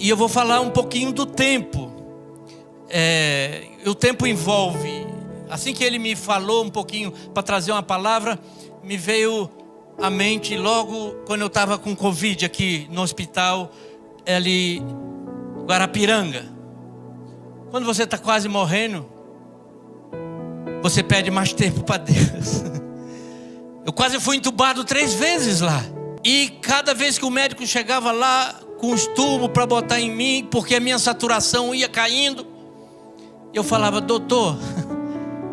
E eu vou falar um pouquinho do tempo. O tempo envolve. Assim que ele me falou um pouquinho para trazer uma palavra, me veio à mente logo quando eu estava com Covid aqui no hospital, ali Guarapiranga. Quando você está quase morrendo, você pede mais tempo para Deus. Eu quase fui entubado 3 vezes lá. E cada vez que o médico chegava lá com os tubos para botar em mim, porque a minha saturação ia caindo, eu falava: doutor,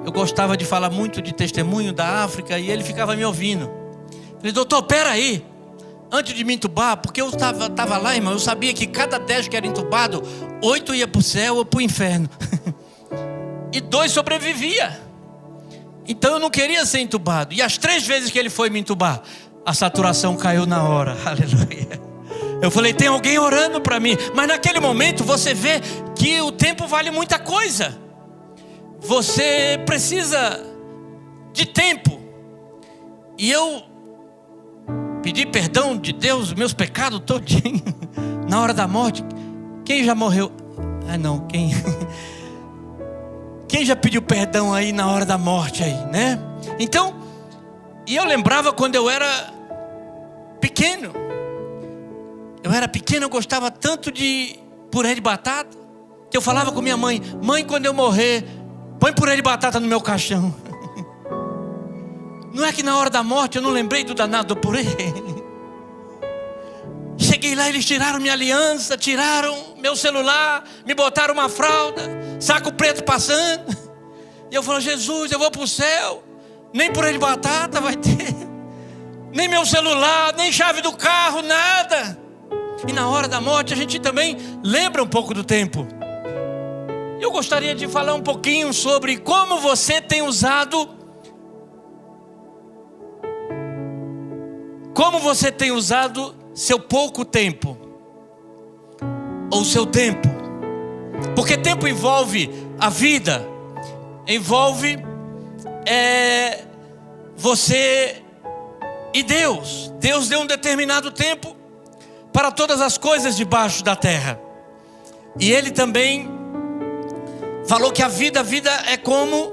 eu gostava de falar muito de testemunho da África, e ele ficava me ouvindo. Eu falei: doutor, peraí, antes de me entubar, porque eu estava lá, irmão, eu sabia que cada 10 que era entubado, 8 ia para o céu ou para o inferno. E 2 sobrevivia. Então eu não queria ser entubado. E as 3 vezes que ele foi me entubar, a saturação caiu na hora. Aleluia. Eu falei: tem alguém orando para mim. Mas naquele momento você vê que o tempo vale muita coisa. Você precisa de tempo. E eu pedi perdão de Deus, meus pecados todinho, na hora da morte. Quem já morreu? Não, quem já pediu perdão aí na hora da morte aí, né? Então, e eu lembrava quando eu era pequeno. Eu gostava tanto de purê de batata, que eu falava com minha mãe: mãe, quando eu morrer, põe purê de batata no meu caixão. Não é que na hora da morte eu não lembrei do danado do purê. Cheguei lá, eles tiraram minha aliança, tiraram meu celular, me botaram uma fralda, saco preto passando. E eu falo: Jesus, eu vou para o céu, nem purê de batata vai ter, nem meu celular, nem chave do carro, nada. E na hora da morte a gente também lembra um pouco do tempo. Eu gostaria de falar um pouquinho sobre como você tem usado seu pouco tempo, ou seu tempo. Porque tempo envolve a vida, envolve você e Deus. Deus deu um determinado tempo para todas as coisas debaixo da terra. E Ele também falou que a vida é como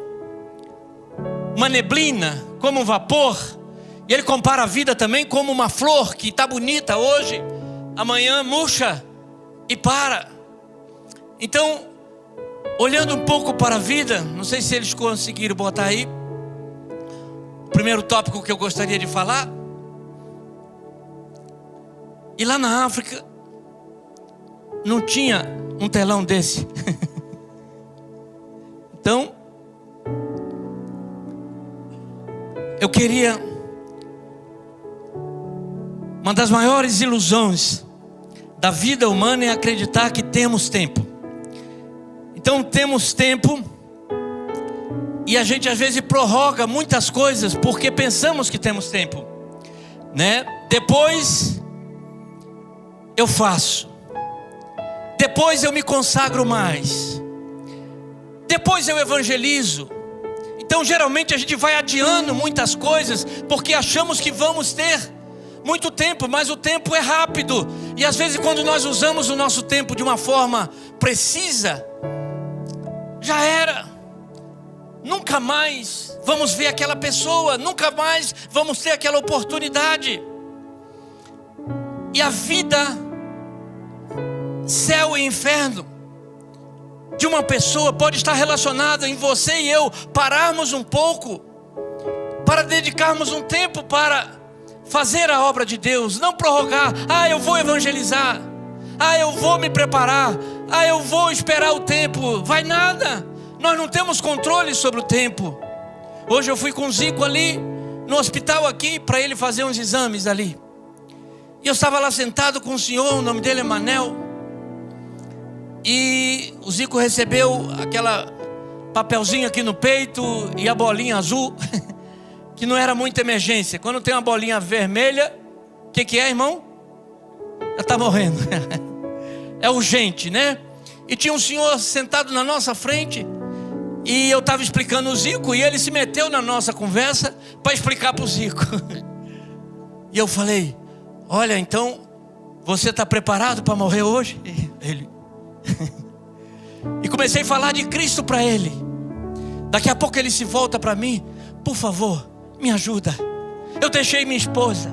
uma neblina, como um vapor. E Ele compara a vida também como uma flor que está bonita hoje, amanhã murcha e para. Então, olhando um pouco para a vida, não sei se eles conseguiram botar aí o primeiro tópico que eu gostaria de falar. E lá na África não tinha um telão desse. Então, eu queria... Uma das maiores ilusões da vida humana é acreditar que temos tempo. Então temos tempo, e a gente às vezes prorroga muitas coisas porque pensamos que temos tempo, né? Depois eu faço, depois eu me consagro mais, depois eu evangelizo. Então geralmente a gente vai adiando muitas coisas porque achamos que vamos ter muito tempo, mas o tempo é rápido. E às vezes quando nós usamos o nosso tempo de uma forma precisa, já era. Nunca mais vamos ver aquela pessoa, nunca mais vamos ter aquela oportunidade. E a vida, céu e inferno de uma pessoa pode estar relacionada em você e eu pararmos um pouco para dedicarmos um tempo para fazer a obra de Deus, não prorrogar. Eu vou evangelizar, eu vou me preparar, eu vou esperar o tempo. Vai nada, nós não temos controle sobre o tempo. Hoje eu fui com o Zico ali no hospital aqui para ele fazer uns exames ali. E eu estava lá sentado com o senhor, o nome dele é Manel. E o Zico recebeu aquela papelzinho aqui no peito e a bolinha azul. Que não era muita emergência. Quando tem uma bolinha vermelha, o que é, irmão? Já está morrendo. É urgente, né? E tinha um senhor sentado na nossa frente, e eu estava explicando o Zico, e ele se meteu na nossa conversa para explicar para o Zico. E eu falei: olha, então você está preparado para morrer hoje? Ele. E comecei a falar de Cristo para ele. Daqui a pouco ele se volta para mim: por favor, me ajuda. Eu deixei minha esposa.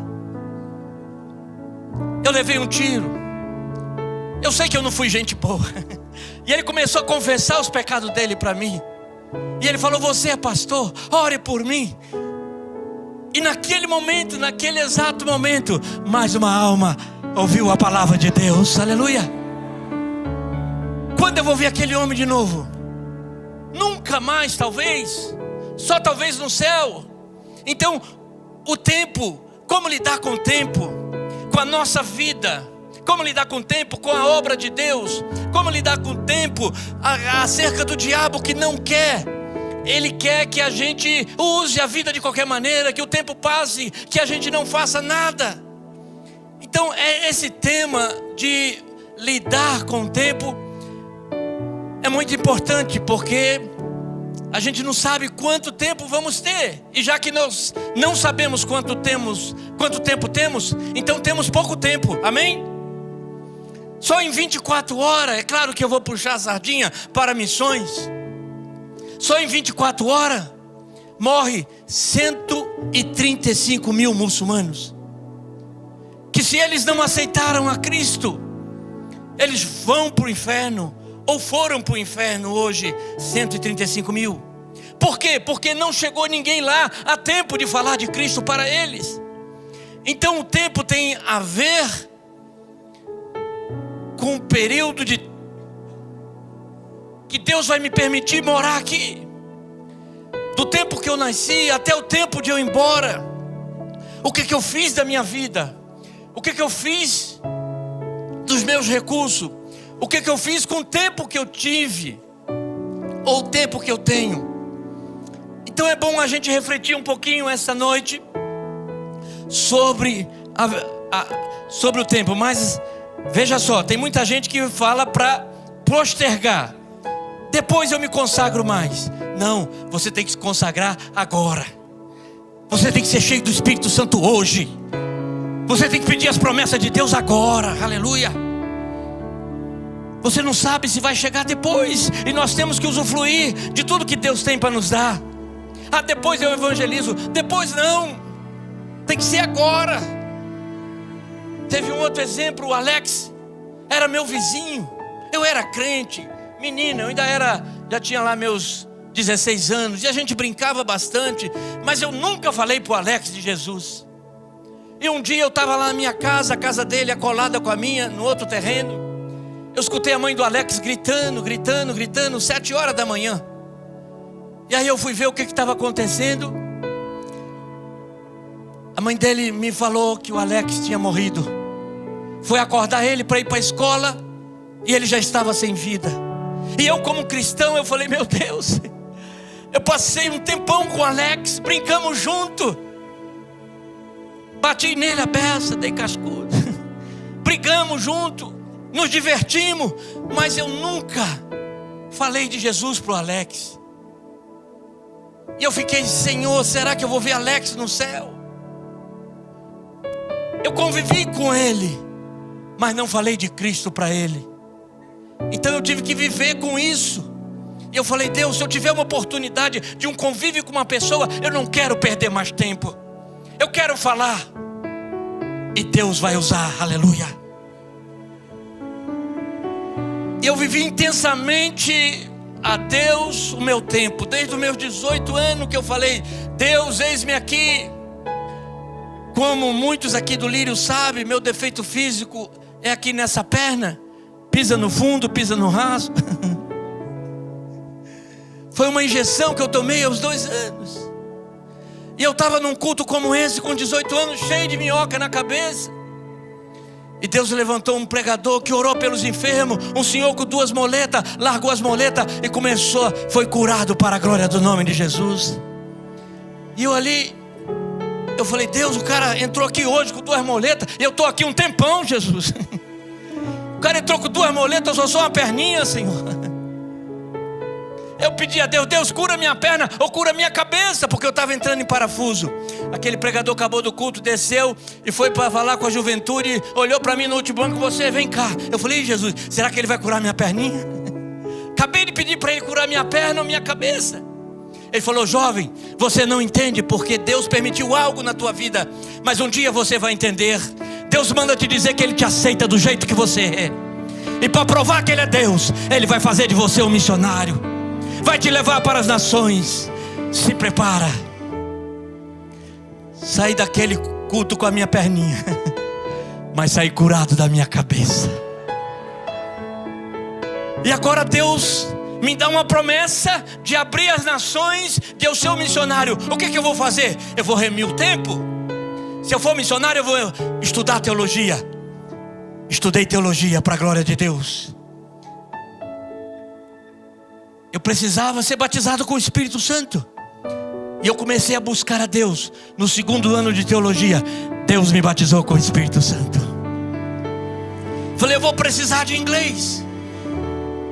Eu levei um tiro. Eu sei que eu não fui gente boa. E ele começou a confessar os pecados dele para mim. E ele falou: você é pastor, ore por mim. E naquele momento, naquele exato momento, mais uma alma ouviu a palavra de Deus. Aleluia. Quando eu vou ver aquele homem de novo? Nunca mais, talvez. Só talvez no céu. Então, o tempo, como lidar com o tempo? Com a nossa vida. Como lidar com o tempo, com a obra de Deus? Como lidar com o tempo acerca do diabo que não quer? Ele quer que a gente use a vida de qualquer maneira, que o tempo passe, que a gente não faça nada. Então esse tema de lidar com o tempo é muito importante, porque a gente não sabe quanto tempo vamos ter. E já que nós não sabemos quanto tempo temos, então temos pouco tempo, amém? Só em 24 horas, é claro que eu vou puxar a sardinha para missões. Só em 24 horas morre 135 mil muçulmanos, que se eles não aceitaram a Cristo, eles vão para o inferno, ou foram para o inferno hoje. 135 mil. Por quê? Porque não chegou ninguém lá a tempo de falar de Cristo para eles. Então o tempo tem a ver com o período que Deus vai me permitir morar aqui. Do tempo que eu nasci até o tempo de eu ir embora. O que eu fiz da minha vida? O que eu fiz dos meus recursos? O que eu fiz com o tempo que eu tive? Ou o tempo que eu tenho? Então é bom a gente refletir um pouquinho essa noite sobre o tempo. Mas veja só, tem muita gente que fala para postergar. Depois eu me consagro mais. Não, você tem que se consagrar agora. Você tem que ser cheio do Espírito Santo hoje. Você tem que pedir as promessas de Deus agora. Aleluia. Você não sabe se vai chegar depois, e nós temos que usufruir de tudo que Deus tem para nos dar. Depois eu evangelizo. Depois não, tem que ser agora. Teve um outro exemplo, o Alex era meu vizinho. Eu era crente, menina, eu já tinha lá meus 16 anos, e a gente brincava bastante, mas eu nunca falei para o Alex de Jesus. E um dia eu estava lá na minha casa, a casa dele acolada com a minha, no outro terreno. Eu escutei a mãe do Alex gritando, 7 horas da manhã. E aí eu fui ver o que estava acontecendo. A mãe dele me falou que o Alex tinha morrido. Foi acordar ele para ir para a escola, e ele já estava sem vida. E eu, como cristão, eu falei: meu Deus, eu passei um tempão com o Alex, brincamos junto, bati nele a beça, dei cascudo, brigamos junto, nos divertimos, mas eu nunca falei de Jesus para o Alex. E eu fiquei: Senhor, será que eu vou ver Alex no céu? Eu convivi com ele, mas não falei de Cristo para ele. Então eu tive que viver com isso. E eu falei: Deus, se eu tiver uma oportunidade de um convívio com uma pessoa, eu não quero perder mais tempo, eu quero falar. E Deus vai usar, aleluia. E eu vivi intensamente a Deus o meu tempo, desde os meus 18 anos que eu falei: Deus, eis-me aqui. Como muitos aqui do Lírio sabem, meu defeito físico é aqui nessa perna. Pisa no fundo, pisa no raso. Foi uma injeção que eu tomei aos 2 anos. E eu estava num culto como esse, com 18 anos, cheio de minhoca na cabeça. E Deus levantou um pregador que orou pelos enfermos. Um senhor com 2 moletas, largou as moletas e foi curado para a glória do nome de Jesus. E eu falei: Deus, o cara entrou aqui hoje com 2 moletas, e eu estou aqui um tempão, Jesus. O cara entrou com 2 moletas, eu só uma perninha, Senhor. Eu pedi a Deus: Deus, cura minha perna ou cura minha cabeça, porque eu estava entrando em parafuso. Aquele pregador acabou do culto, desceu e foi para falar com a juventude, olhou para mim no último banco: você vem cá. Eu falei: Jesus, será que ele vai curar minha perninha? Acabei de pedir para ele curar minha perna ou minha cabeça. Ele falou: jovem, você não entende porque Deus permitiu algo na tua vida, mas um dia você vai entender. Deus manda te dizer que Ele te aceita do jeito que você é, e para provar que Ele é Deus, Ele vai fazer de você um missionário, vai te levar para as nações. Se prepara. Saí daquele culto com a minha perninha, mas saí curado da minha cabeça. E agora Deus me dá uma promessa de abrir as nações, de eu ser um missionário. O que eu vou fazer? Eu vou remir o tempo. Se eu for missionário, eu vou estudar teologia. Estudei teologia para a glória de Deus. Eu precisava ser batizado com o Espírito Santo, e eu comecei a buscar a Deus. No segundo ano de teologia, Deus me batizou com o Espírito Santo. Falei: eu vou precisar de inglês.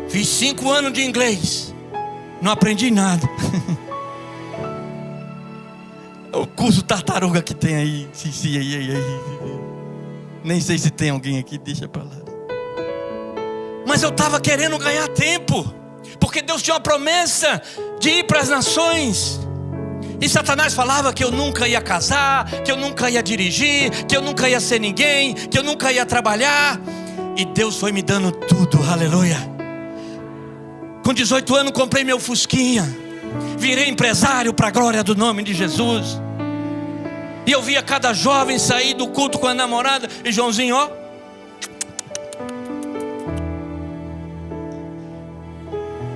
Fiz 5 anos de inglês, não aprendi nada. O curso tartaruga que tem aí. Nem sei se tem alguém aqui, deixa pra lá. Mas eu estava querendo ganhar tempo, porque Deus tinha uma promessa de ir para as nações. E Satanás falava que eu nunca ia casar, que eu nunca ia dirigir, que eu nunca ia ser ninguém, que eu nunca ia trabalhar. E Deus foi me dando tudo, aleluia. Com 18 anos comprei meu Fusquinha, virei empresário para a glória do nome de Jesus. E eu via cada jovem sair do culto com a namorada, e Joãozinho, ó,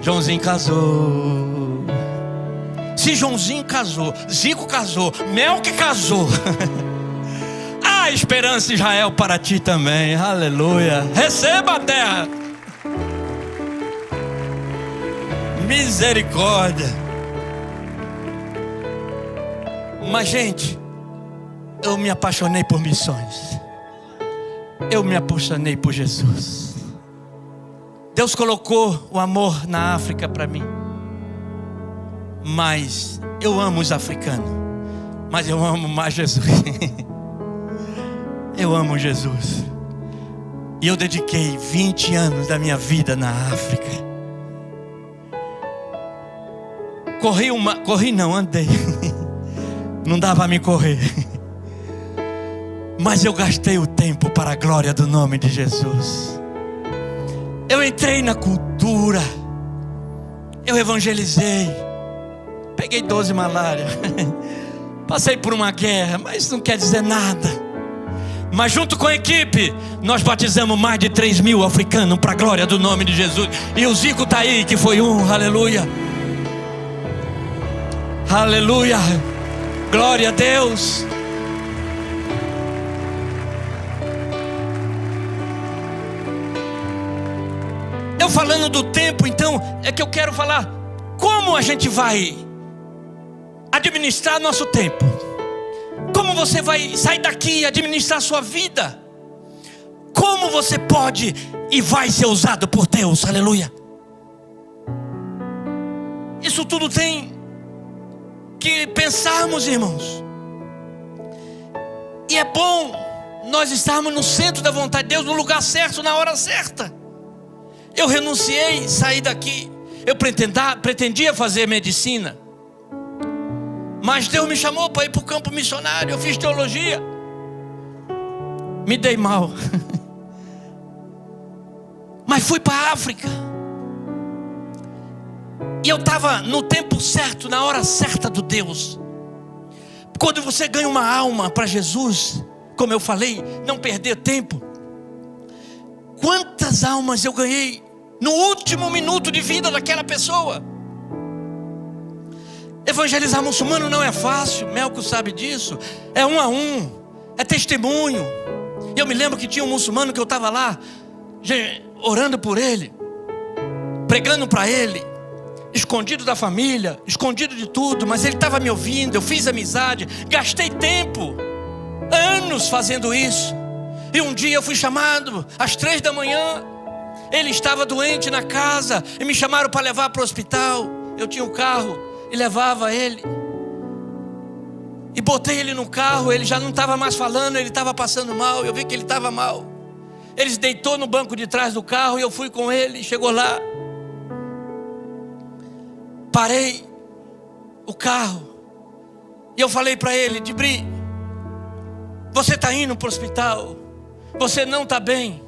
Joãozinho casou. Se Joãozinho casou, Zico casou, Melque casou. Há esperança, Israel, para ti também, aleluia. Receba a terra. Misericórdia. Mas, gente, eu me apaixonei por missões. Eu me apaixonei por Jesus. Deus colocou o amor na África para mim. Mas eu amo os africanos, mas eu amo mais Jesus. Eu amo Jesus. E eu dediquei 20 anos da minha vida na África. Andei. Não dava a me correr. Mas eu gastei o tempo para a glória do nome de Jesus. Eu entrei na cultura. Eu evangelizei. Peguei 12 malária. Passei por uma guerra, mas isso não quer dizer nada. Mas junto com a equipe, nós batizamos mais de 3.000 africanos para a glória do nome de Jesus. E o Zico está aí, que foi um, aleluia. Aleluia, glória a Deus. Eu falando do tempo, então, é que eu quero falar como a gente vai administrar nosso tempo. Como você vai sair daqui e administrar a sua vida. Como você pode e vai ser usado por Deus, aleluia. Isso tudo tem que pensarmos, irmãos. E é bom nós estarmos no centro da vontade de Deus, no lugar certo, na hora certa. Eu renunciei, saí daqui. Eu pretendia fazer medicina, mas Deus me chamou para ir para o campo missionário. Eu fiz teologia, me dei mal. Mas fui para a África. E eu estava no tempo certo, na hora certa do Deus. Quando você ganha uma alma para Jesus, como eu falei, não perder tempo. Quantas almas eu ganhei no último minuto de vida daquela pessoa. Evangelizar muçulmano não é fácil, Melco sabe disso. É 1 a 1, é testemunho. E eu me lembro que tinha um muçulmano que eu estava lá, orando por ele, pregando para ele, escondido da família, escondido de tudo, mas ele estava me ouvindo. Eu fiz amizade, gastei tempo, anos fazendo isso. E um dia eu fui chamado às 3 da manhã. Ele estava doente na casa e me chamaram para levar para o hospital. eu tinha um carro e levava ele. E botei ele no carro, ele já não estava mais falando, ele estava passando mal, eu vi que ele estava mal. Ele se deitou no banco de trás do carro e eu fui com ele, chegou lá. Parei o carro e eu falei para ele: Dibri, você está indo para o hospital, você não está bem.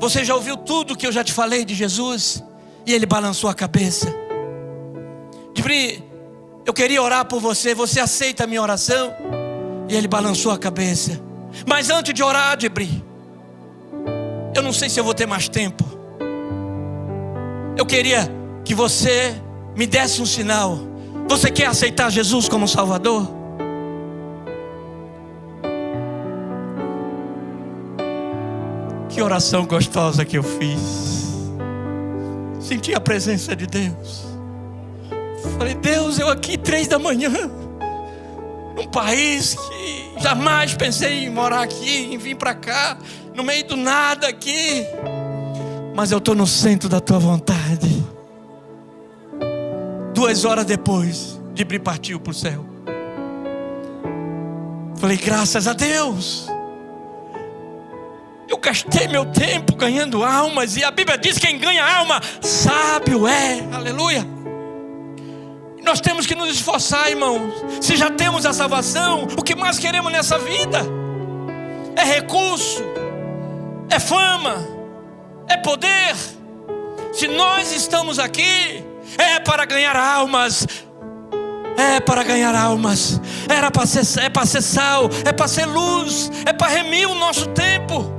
Você já ouviu tudo que eu já te falei de Jesus? E ele balançou a cabeça. Dibri, eu queria orar por você, você aceita a minha oração? E ele balançou a cabeça. Mas antes de orar, Dibri, eu não sei se eu vou ter mais tempo. Eu queria que você me desse um sinal. Você quer aceitar Jesus como Salvador? Que oração gostosa que eu fiz. Senti a presença de Deus. Falei: Deus, eu aqui 3 da manhã, num país que jamais pensei em morar aqui, em vir para cá, no meio do nada aqui, mas eu estou no centro da tua vontade. 2 horas depois, Dibri partiu para o céu. Falei: graças a Deus. Eu gastei meu tempo ganhando almas, e a Bíblia diz: quem ganha alma, sábio é. Aleluia. E nós temos que nos esforçar, irmãos. Se já temos a salvação, o que mais queremos nessa vida? É recurso, é fama, é poder. Se nós estamos aqui, é para ganhar almas. É para ganhar almas. É para ser sal, é para ser luz, é para remir o nosso tempo.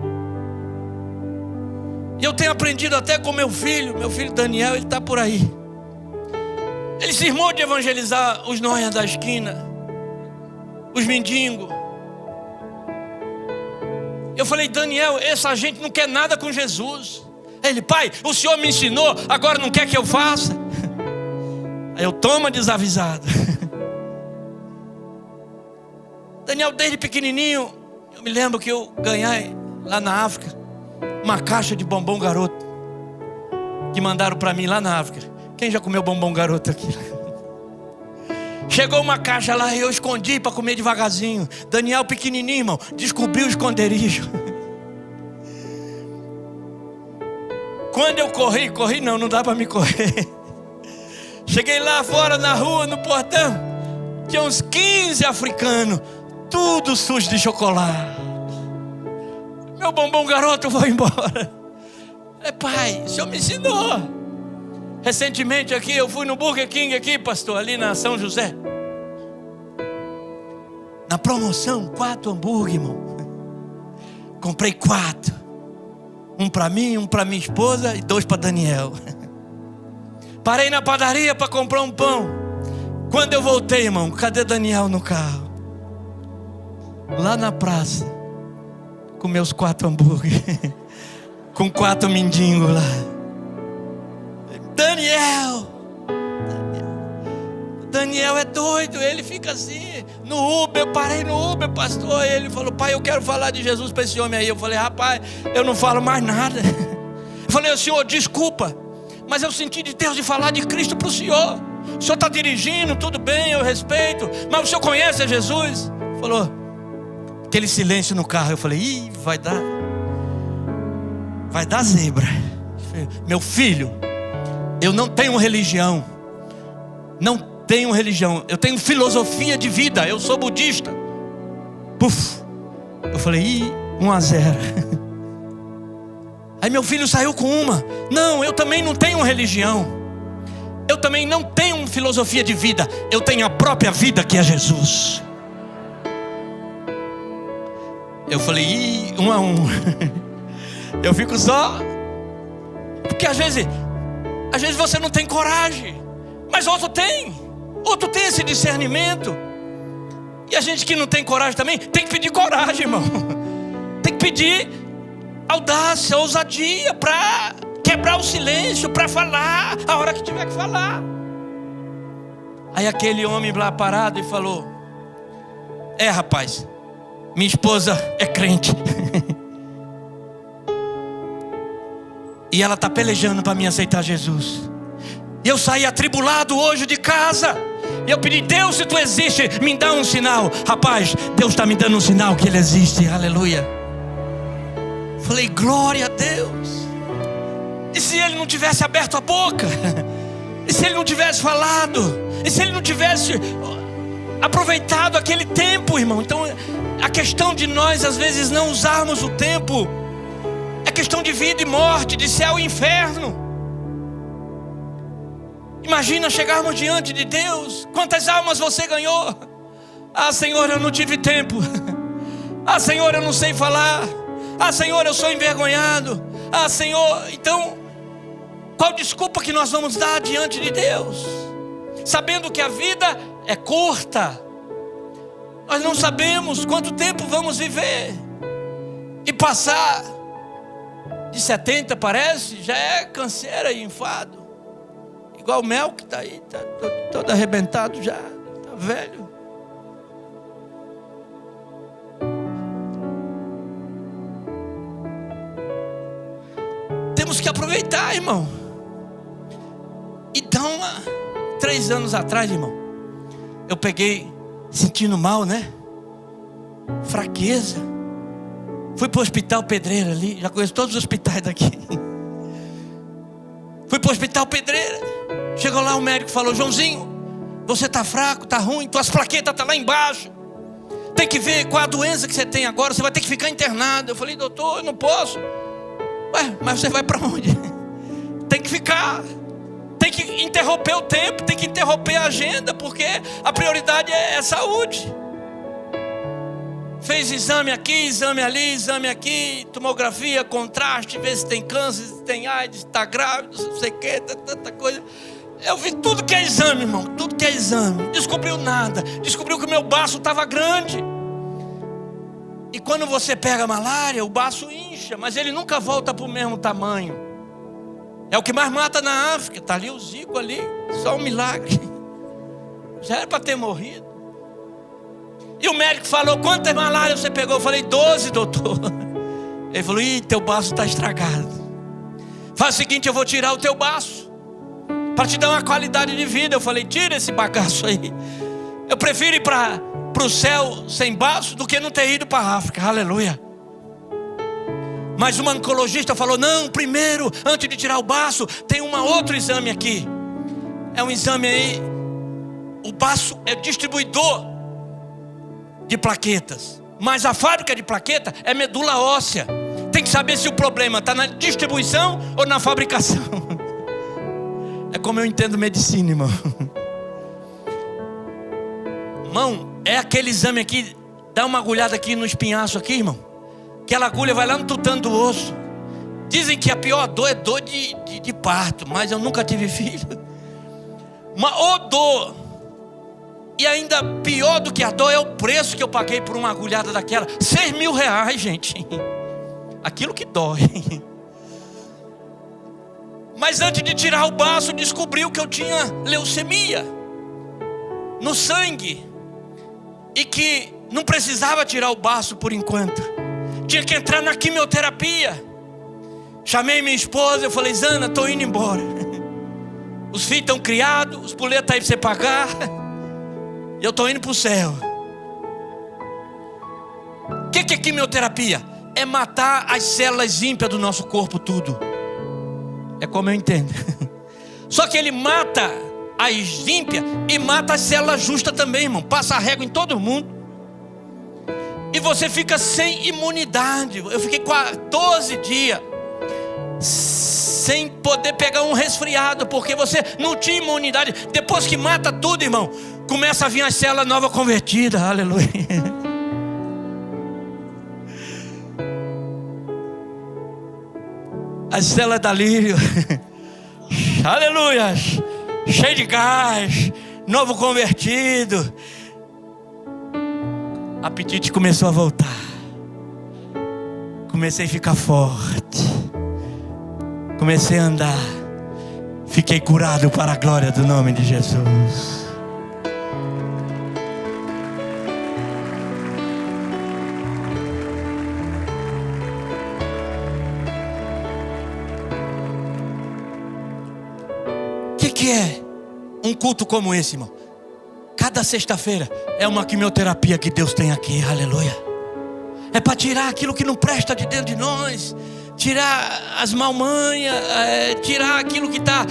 E eu tenho aprendido até com meu filho Daniel, ele está por aí. Ele se irmou de evangelizar os noias da esquina, os mendigos. Eu falei: Daniel, essa gente não quer nada com Jesus. Ele: pai, o senhor me ensinou, agora não quer que eu faça? Aí eu: toma desavisado. Daniel, desde pequenininho, eu me lembro que eu ganhei lá na África uma caixa de bombom garoto, que mandaram para mim lá na África. Quem já comeu bombom garoto aqui? Chegou uma caixa lá e eu escondi para comer devagarzinho. Daniel, pequenininho, irmão, descobriu o esconderijo. Quando eu corri não dá para me correr. Cheguei lá fora na rua, no portão, tinha uns 15 africanos, tudo sujo de chocolate. Meu bombom garoto, eu vou embora. Pai, o senhor me ensinou. Recentemente aqui, eu fui no Burger King aqui, pastor, ali na São José. Na promoção, 4 hambúrguer, irmão. Comprei 4. Um para mim, um para minha esposa e 2 para Daniel. Parei na padaria para comprar um pão. Quando eu voltei, irmão, cadê Daniel no carro? Lá na praça, com meus 4 hambúrguer. Com 4 mendigos lá. Daniel é doido, ele fica assim, no Uber. Eu parei no Uber, pastor, ele falou: pai, eu quero falar de Jesus para esse homem aí. Eu falei: rapaz, eu não falo mais nada. Eu falei: senhor, desculpa, mas eu senti de Deus de falar de Cristo para o senhor. O senhor está dirigindo, tudo bem, eu respeito, mas o senhor conhece a Jesus? Falou. Aquele silêncio no carro, eu falei: ih, vai dar zebra. Meu filho, eu não tenho religião. Não tenho religião. Eu tenho filosofia de vida. Eu sou budista. Puf. Eu falei: ih, 1-0. Aí meu filho saiu com uma: não, eu também não tenho religião. Eu também não tenho filosofia de vida. Eu tenho a própria vida, que é Jesus. Eu falei: ih, 1-1. Eu fico só. Porque às vezes você não tem coragem, mas outro tem esse discernimento. E a gente que não tem coragem também tem que pedir coragem, irmão. Tem que pedir audácia, ousadia para quebrar o silêncio, para falar a hora que tiver que falar. Aí aquele homem lá parado e falou: rapaz, minha esposa é crente. E ela está pelejando para me aceitar Jesus. E eu saí atribulado hoje de casa. E eu pedi: Deus, se tu existe, me dá um sinal. Rapaz, Deus está me dando um sinal que Ele existe. Aleluia. Falei: glória a Deus. E se Ele não tivesse aberto a boca? E se Ele não tivesse falado? E se Ele não tivesse aproveitado aquele tempo, irmão? Então a questão de nós às vezes não usarmos o tempo é questão de vida e morte, de céu e inferno. Imagina chegarmos diante de Deus: quantas almas você ganhou? Ah, Senhor, eu não tive tempo. Ah, Senhor, eu não sei falar. Ah, Senhor, eu sou envergonhado. Ah, Senhor, então qual desculpa que nós vamos dar diante de Deus? Sabendo que a vida é curta. Nós não sabemos quanto tempo vamos viver. E passar de 70 parece, já é canseira e enfado. Igual o Mel que está aí, está todo arrebentado já, está velho. Temos que aproveitar, irmão. Então, 3 anos atrás, irmão, eu peguei sentindo mal, né? Fraqueza. Fui para o Hospital Pedreira ali, já conheço todos os hospitais daqui. Fui para o Hospital Pedreira. Chegou lá, o médico falou: Joãozinho, você está fraco, está ruim, tuas plaquetas estão lá embaixo. Tem que ver qual a doença que você tem agora, você vai ter que ficar internado. Eu falei: doutor, eu não posso. Ué, mas você vai para onde? Tem que ficar. Tem que interromper o tempo, tem que interromper a agenda, porque a prioridade é saúde. Fez exame aqui, exame ali, exame aqui, tomografia, contraste, ver se tem câncer, se tem AIDS, se está grávido, não sei o que, tanta coisa. Eu vi tudo que é exame, irmão, tudo que é exame. Descobriu nada, descobriu que o meu baço estava grande. E quando você pega malária, o baço incha, mas ele nunca volta para o mesmo tamanho. É o que mais mata na África, está ali o Zico ali, só um milagre. Já era para ter morrido. E o médico falou: quantas malárias você pegou? Eu falei: 12, doutor. Ele falou: ih, teu baço está estragado. Faz o seguinte, eu vou tirar o teu baço para te dar uma qualidade de vida. Eu falei: tira esse bagaço aí. Eu prefiro ir para o céu sem baço do que não ter ido para a África. Aleluia. Mas uma oncologista falou: não, primeiro, antes de tirar o baço, tem um outro exame aqui. É um exame aí. O baço é distribuidor de plaquetas, mas a fábrica de plaqueta é medula óssea. Tem que saber se o problema está na distribuição ou na fabricação. É como eu entendo medicina, irmão. Irmão, é aquele exame aqui. Dá uma agulhada aqui no espinhaço aqui, irmão. Aquela agulha vai lá no tutano do osso. Dizem que a pior dor é dor de parto, mas eu nunca tive filho. Uma dor. E ainda pior do que a dor é o preço que eu paguei por uma agulhada daquela. 6 mil reais, gente. Aquilo que dói. Mas antes de tirar o baço, descobriu que eu tinha leucemia no sangue. E que não precisava tirar o baço por enquanto. Tinha que entrar na quimioterapia. Chamei minha esposa, eu falei: Zana, estou indo embora. Os filhos estão criados, os boletos estão aí para você pagar. Eu estou indo para o céu. O que é quimioterapia? É matar as células ímpias do nosso corpo, tudo. É como eu entendo. Só que ele mata as ímpias e mata as células justas também, irmão. Passa a régua em todo mundo. E você fica sem imunidade. Eu fiquei 14 dias sem poder pegar um resfriado, porque você não tinha imunidade. Depois que mata tudo, irmão, começa a vir as células novas convertidas. Aleluia. As células da lírio. Aleluia. Cheio de gás, novo convertido. Apetite começou a voltar. Comecei a ficar forte. Comecei a andar. Fiquei curado para a glória do nome de Jesus. O que é um culto como esse, irmão? Cada sexta-feira é uma quimioterapia que Deus tem aqui, aleluia. É para tirar aquilo que não presta de dentro de nós, tirar as malmanhas, tirar aquilo que está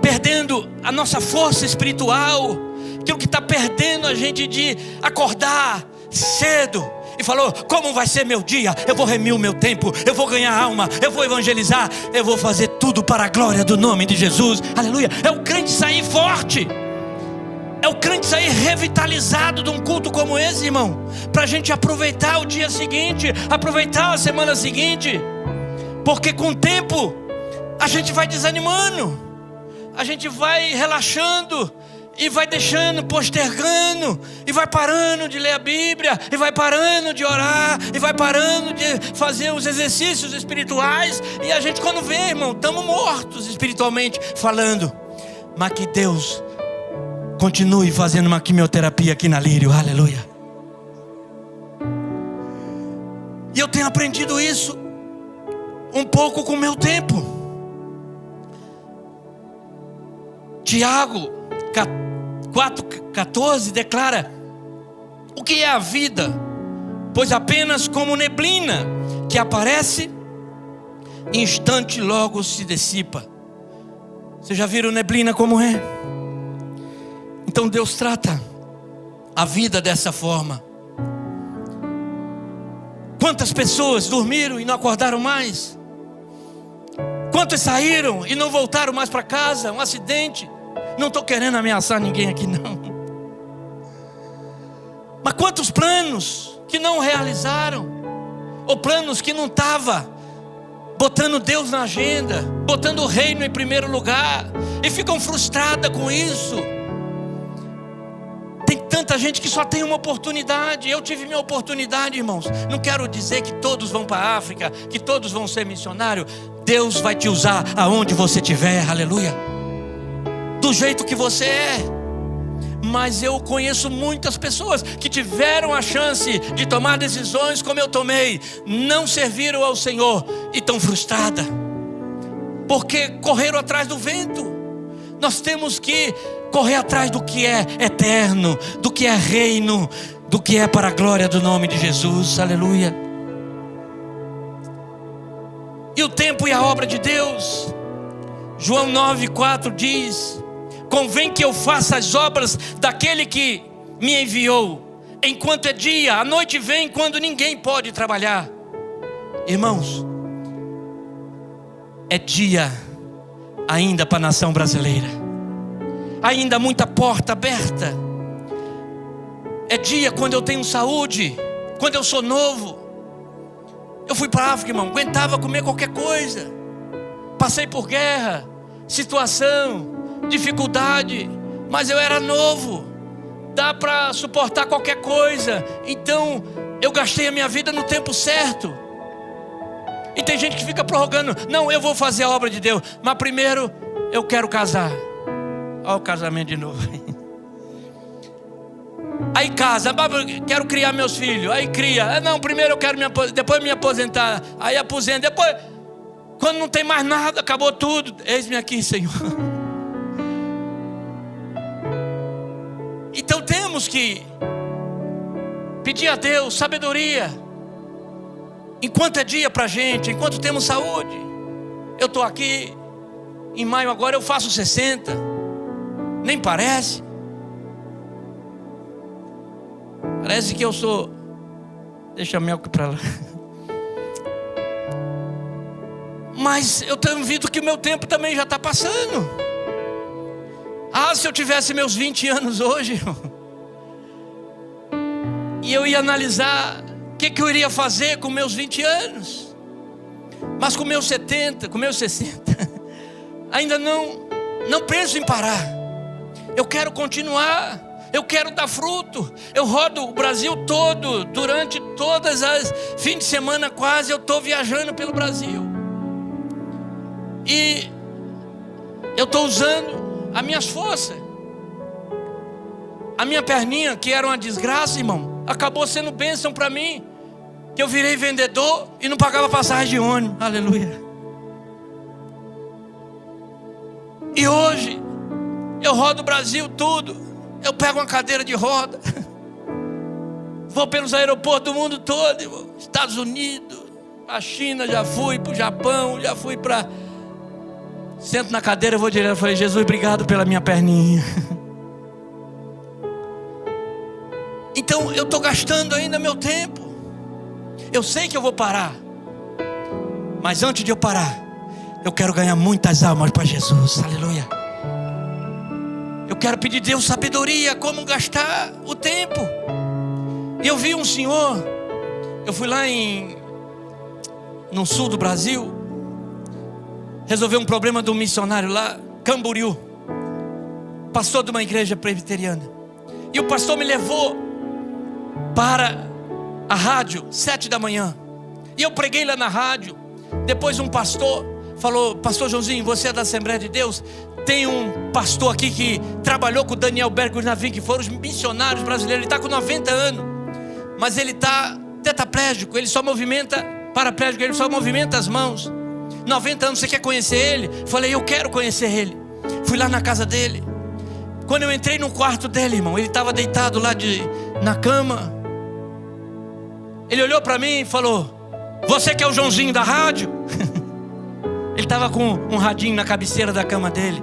perdendo a nossa força espiritual, aquilo que está perdendo a gente de acordar cedo e falou: como vai ser meu dia? Eu vou remir o meu tempo, eu vou ganhar alma, eu vou evangelizar, eu vou fazer tudo para a glória do nome de Jesus, aleluia. É o crente sair forte, é o crente sair revitalizado de um culto como esse, irmão, para a gente aproveitar o dia seguinte, aproveitar a semana seguinte, porque com o tempo a gente vai desanimando, a gente vai relaxando, e vai deixando, postergando, e vai parando de ler a Bíblia, e vai parando de orar, e vai parando de fazer os exercícios espirituais, e a gente, quando vê, irmão, estamos mortos espiritualmente falando. Mas que Deus continue fazendo uma quimioterapia aqui na Lírio, aleluia. E eu tenho aprendido isso um pouco com o meu tempo. Tiago 4,14 declara: o que é a vida? Pois apenas como neblina que aparece, instante logo se dissipa. Vocês já viram neblina como é? Então Deus trata a vida dessa forma. Quantas pessoas dormiram e não acordaram mais? Quantos saíram e não voltaram mais para casa? Um acidente. Não estou querendo ameaçar ninguém aqui não. Mas quantos planos que não realizaram? Ou planos que não estavam botando Deus na agenda, botando o reino em primeiro lugar, e ficam frustradas com isso. Tem tanta gente que só tem uma oportunidade. Eu tive minha oportunidade, irmãos. Não quero dizer que todos vão para a África, que todos vão ser missionários. Deus vai te usar aonde você estiver, aleluia, do jeito que você é. Mas eu conheço muitas pessoas que tiveram a chance de tomar decisões como eu tomei, não serviram ao Senhor e estão frustradas, porque correram atrás do vento. Nós temos que correr atrás do que é eterno, do que é reino, do que é para a glória do nome de Jesus, aleluia. E o tempo e a obra de Deus, João 9,4 diz: convém que eu faça as obras daquele que me enviou, enquanto é dia. A noite vem quando ninguém pode trabalhar. Irmãos, é dia ainda para a nação brasileira, ainda muita porta aberta. É dia quando eu tenho saúde, quando eu sou novo. Eu fui para a África, irmão, aguentava comer qualquer coisa. Passei por guerra, situação, dificuldade, mas eu era novo, dá para suportar qualquer coisa. Então eu gastei a minha vida no tempo certo. E tem gente que fica prorrogando: não, eu vou fazer a obra de Deus, mas primeiro eu quero casar. Olha o casamento de novo. Aí casa: quero criar meus filhos. Aí cria: não, primeiro eu quero me aposentar, depois me aposentar. Aí aposenta, depois, quando não tem mais nada, acabou tudo, eis-me aqui, Senhor. Então temos que pedir a Deus sabedoria, enquanto é dia para a gente, enquanto temos saúde. Eu estou aqui, em maio agora eu faço 60, nem parece. Parece que eu sou... Deixa a Melco para lá. Mas eu tenho visto que o meu tempo também já está passando. Ah, se eu tivesse meus 20 anos hoje, e eu ia analisar o que eu iria fazer com meus 20 anos. Mas com meus 70, com meus 60, ainda não penso em parar. Eu quero continuar, eu quero dar fruto. Eu rodo o Brasil todo, durante todas as fins de semana quase, eu estou viajando pelo Brasil. E eu estou usando as minhas forças. A minha perninha, que era uma desgraça, irmão, acabou sendo bênção para mim, que eu virei vendedor e não pagava passagem de ônibus, aleluia. E hoje Eu rodo o Brasil tudo. Eu pego uma cadeira de roda. Vou pelos aeroportos do mundo todo, irmão. Estados Unidos, a China, já fui para o Japão, já fui para... Sento na cadeira, eu vou direto, eu falei: Jesus, obrigado pela minha perninha. Então eu estou gastando ainda meu tempo. Eu sei que eu vou parar, mas antes de eu parar, eu quero ganhar muitas almas para Jesus. Aleluia. Eu quero pedir a Deus sabedoria, como gastar o tempo. E eu vi um senhor, eu fui lá no sul do Brasil, resolver um problema de um missionário lá, Camboriú, pastor de uma igreja presbiteriana. E o pastor me levou para a rádio, 7 da manhã. E eu preguei lá na rádio. Depois um pastor falou: pastor Joãozinho, você é da Assembleia de Deus? Tem um pastor aqui que trabalhou com o Daniel Berg e o Navim, que foram os missionários brasileiros. Ele está com 90 anos, mas ele está tetraplégico, ele só movimenta, paraplégico, ele só movimenta as mãos. 90 anos, você quer conhecer ele? Falei: eu quero conhecer ele. Fui lá na casa dele. Quando eu entrei no quarto dele, irmão, ele estava deitado lá na cama. Ele olhou para mim e falou: você que é o Joãozinho da rádio? Ele estava com um radinho na cabeceira da cama dele.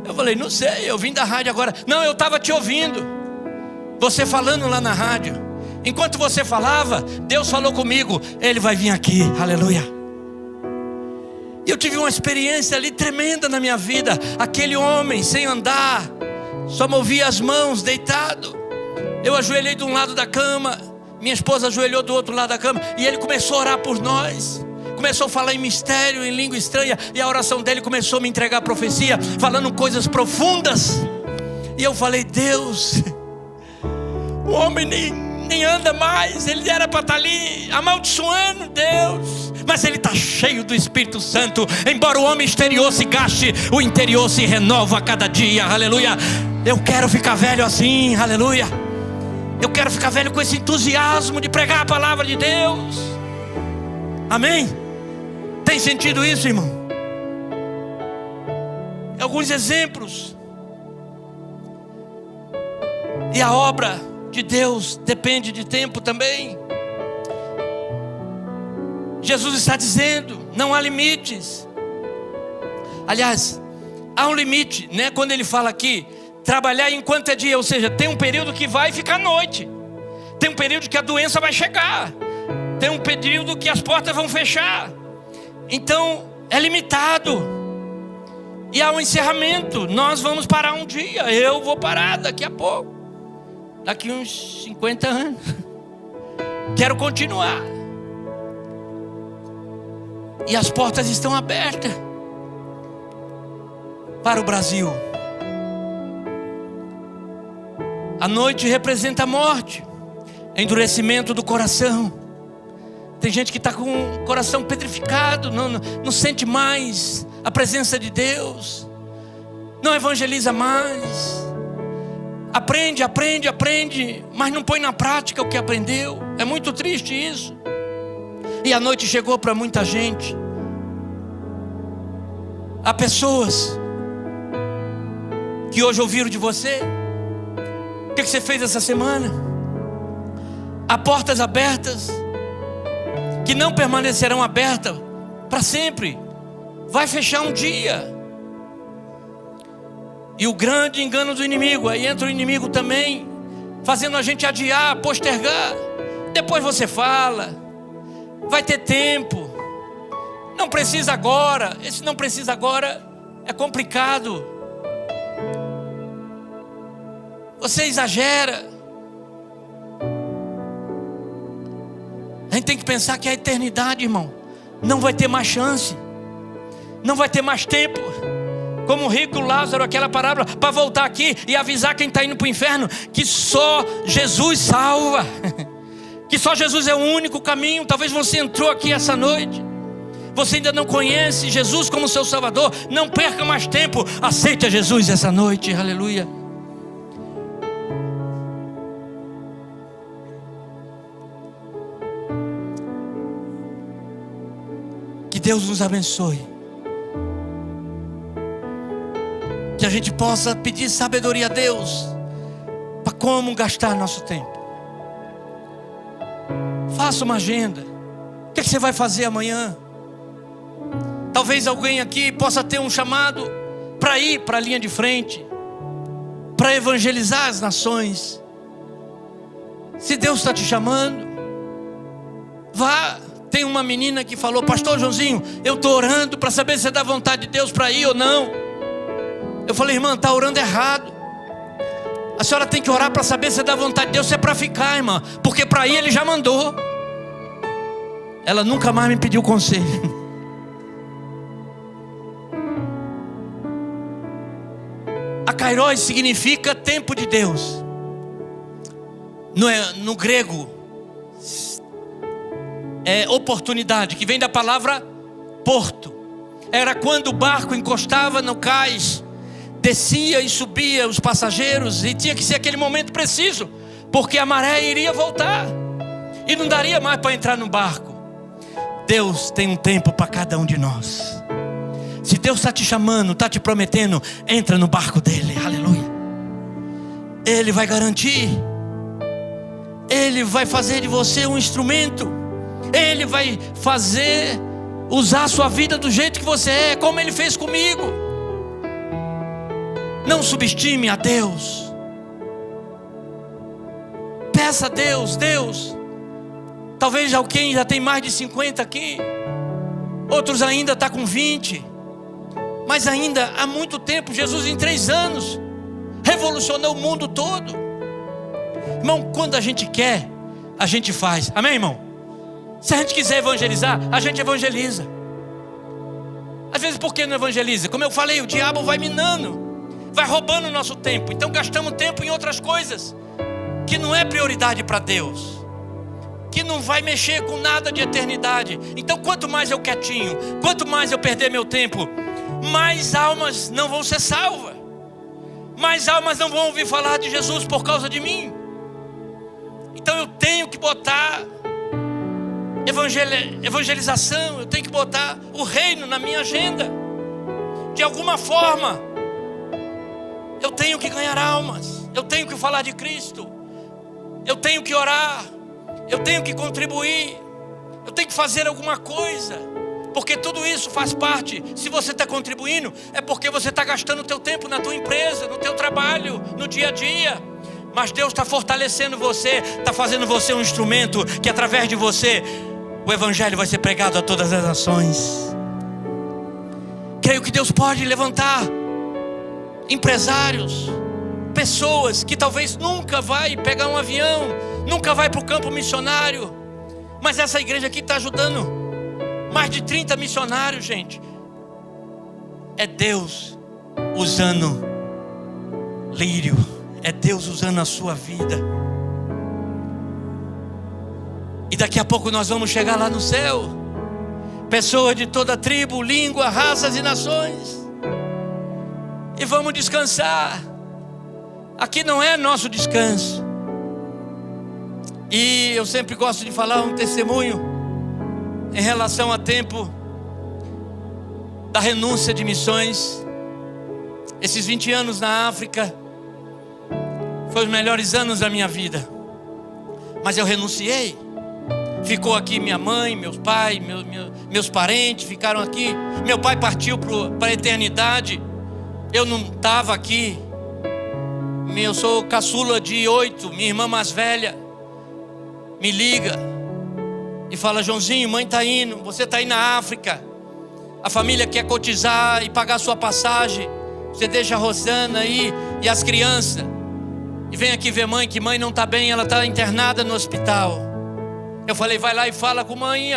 Eu falei: não sei, eu vim da rádio agora. Não, eu estava te ouvindo, você falando lá na rádio. Enquanto você falava, Deus falou comigo: ele vai vir aqui, aleluia. E eu tive uma experiência ali tremenda na minha vida. Aquele homem sem andar, só movia as mãos, deitado. Eu ajoelhei de um lado da cama, minha esposa ajoelhou do outro lado da cama, e ele começou a orar por nós. Começou a falar em mistério, em língua estranha. E a oração dele começou a me entregar profecia, falando coisas profundas. E eu falei: Deus, o homem nem anda mais. Ele era para estar ali amaldiçoando Deus, mas ele está cheio do Espírito Santo. Embora o homem exterior se gaste, o interior se renova a cada dia, aleluia. Eu quero ficar velho assim, aleluia. Eu quero ficar velho com esse entusiasmo de pregar a palavra de Deus. Amém? Tem sentido isso, irmão? Alguns exemplos. E a obra de Deus depende de tempo também. Jesus está dizendo: não há limites. Aliás, há um limite, né? Quando ele fala aqui, trabalhar enquanto é dia, ou seja, tem um período que vai ficar noite, tem um período que a doença vai chegar, tem um período que as portas vão fechar. Então é limitado. E há um encerramento. Nós vamos parar um dia. Eu vou parar daqui a pouco, daqui uns 50 anos. Quero continuar. E as portas estão abertas para o Brasil. A noite representa a morte, endurecimento do coração. Tem gente que está com o coração petrificado, não sente mais a presença de Deus, não evangeliza mais. Aprende, mas não põe na prática o que aprendeu. É muito triste isso. E a noite chegou para muita gente. Há pessoas que hoje ouviram de você. O que você fez essa semana? Há portas abertas que não permanecerão abertas para sempre. Vai fechar um dia. E o grande engano do inimigo, aí entra o inimigo também, fazendo a gente adiar, postergar. Depois você fala, vai ter tempo, não precisa agora. Esse não precisa agora é complicado. Você exagera. A gente tem que pensar que a eternidade, irmão, não vai ter mais chance, não vai ter mais tempo. Como o rico Lázaro, aquela parábola, para voltar aqui e avisar quem está indo para o inferno que só Jesus salva, que só Jesus é o único caminho. Talvez você entrou aqui essa noite, você ainda não conhece Jesus como seu Salvador. Não perca mais tempo, aceite a Jesus essa noite, aleluia. Que Deus nos abençoe. Que a gente possa pedir sabedoria a Deus para como gastar nosso tempo. Faça uma agenda. O que você vai fazer amanhã? Talvez alguém aqui possa ter um chamado para ir para a linha de frente, para evangelizar as nações. Se Deus está te chamando, vá. Tem uma menina que falou: pastor Joãozinho, eu estou orando para saber se é da vontade de Deus para ir ou não. Eu falei: irmã, está orando errado. A senhora tem que orar para saber se é da vontade de Deus, se é para ficar, irmã, porque para ir Ele já mandou. Ela nunca mais me pediu conselho. A Kairos significa tempo de Deus. No grego é oportunidade, que vem da palavra porto. Era quando o barco encostava no cais, descia e subia os passageiros, e tinha que ser aquele momento preciso, porque a maré iria voltar e não daria mais para entrar no barco. Deus tem um tempo para cada um de nós. Se Deus está te chamando, está te prometendo, entra no barco dele, aleluia. Ele vai garantir, Ele vai fazer de você um instrumento, Ele vai fazer, usar a sua vida do jeito que você é, como Ele fez comigo. Não subestime a Deus. Peça a Deus. Talvez alguém já tem mais de 50 aqui, outros ainda estão com 20. Mas ainda há muito tempo, Jesus em 3 anos revolucionou o mundo todo. Irmão, quando a gente quer, a gente faz. Amém, irmão? Se a gente quiser evangelizar, a gente evangeliza. Às vezes por que não evangeliza? Como eu falei, o diabo vai minando, vai roubando o nosso tempo. Então gastamos tempo em outras coisas que não é prioridade para Deus, que não vai mexer com nada de eternidade. Então quanto mais eu quietinho, quanto mais eu perder meu tempo, mais almas não vão ser salvas, mais almas não vão ouvir falar de Jesus por causa de mim. Então eu tenho que botar evangelização, eu tenho que botar o reino na minha agenda. De alguma forma eu tenho que ganhar almas, eu tenho que falar de Cristo, eu tenho que orar, eu tenho que contribuir, eu tenho que fazer alguma coisa, porque tudo isso faz parte. Se você está contribuindo, é porque você está gastando o teu tempo na tua empresa, no teu trabalho, no dia a dia. Mas Deus está fortalecendo você, está fazendo você um instrumento que através de você o evangelho vai ser pregado a todas as nações. Creio que Deus pode levantar empresários, pessoas que talvez nunca vai pegar um avião, nunca vai para o campo missionário, mas essa igreja aqui está ajudando mais de 30 missionários, gente. É Deus usando Lírio, é Deus usando a sua vida. E daqui a pouco nós vamos chegar lá no céu, pessoas de toda tribo, língua, raças e nações, e vamos descansar. Aqui não é nosso descanso. E eu sempre gosto de falar um testemunho em relação a tempo da renúncia de missões. Esses 20 anos na África foram os melhores anos da minha vida, mas eu renunciei. Ficou aqui minha mãe, meus pais, meus parentes ficaram aqui. Meu pai partiu para a eternidade, eu não estava aqui. Eu sou caçula de 8, minha irmã mais velha me liga e fala: Joãozinho, mãe está indo, você está aí na África, a família quer cotizar e pagar sua passagem, você deixa a Rosana aí e as crianças, e vem aqui ver mãe, que mãe não está bem, ela está internada no hospital. Eu falei: vai lá e fala com mãe.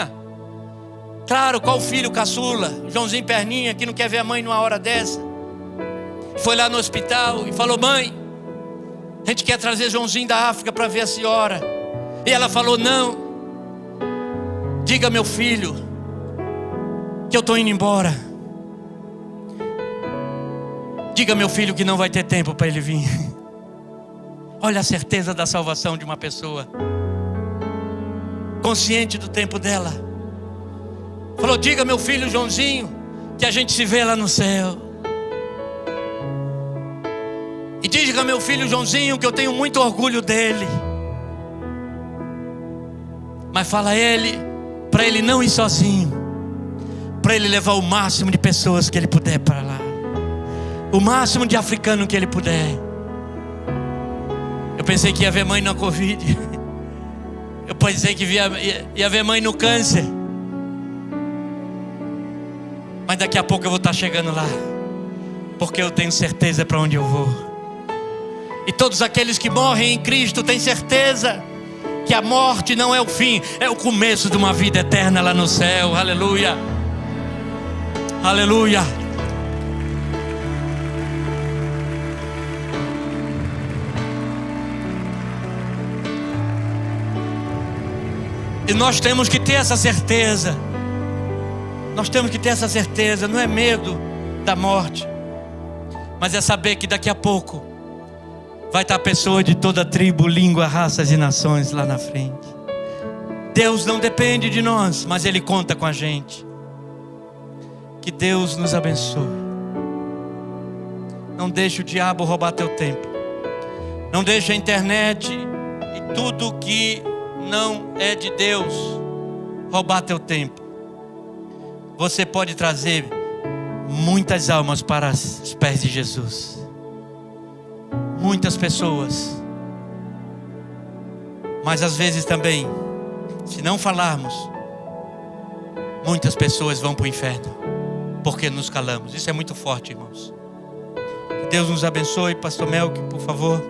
Claro, qual filho caçula, Joãozinho Perninha, que não quer ver a mãe numa hora dessa? Foi lá no hospital e falou: mãe, a gente quer trazer Joãozinho da África para ver a senhora. E ela falou: não, diga meu filho que eu estou indo embora. Diga meu filho que não vai ter tempo para ele vir. Olha a certeza da salvação de uma pessoa, consciente do tempo dela. Falou: diga meu filho Joãozinho que a gente se vê lá no céu. diga ao meu filho Joãozinho que eu tenho muito orgulho dele. Mas fala a ele, para ele não ir sozinho, para ele levar o máximo de pessoas que ele puder para lá, o máximo de africano que ele puder. Eu pensei que ia ver mãe na Covid. Eu pensei que ia ver mãe no câncer. Mas daqui a pouco eu vou estar chegando lá, porque eu tenho certeza para onde eu vou. E todos aqueles que morrem em Cristo têm certeza que a morte não é o fim, é o começo de uma vida eterna lá no céu. Aleluia, aleluia. E nós temos que ter essa certeza. Nós temos que ter essa certeza. Não é medo da morte, mas é saber que daqui a pouco vai estar pessoa de toda tribo, língua, raças e nações lá na frente. Deus não depende de nós, mas Ele conta com a gente. Que Deus nos abençoe. Não deixe o diabo roubar teu tempo. Não deixe a internet e tudo que não é de Deus roubar teu tempo. Você pode trazer muitas almas para os pés de Jesus. Muitas pessoas. Mas às vezes também, se não falarmos, muitas pessoas vão para o inferno, porque nos calamos. Isso é muito forte, irmãos. Que Deus nos abençoe. Pastor Melk, por favor.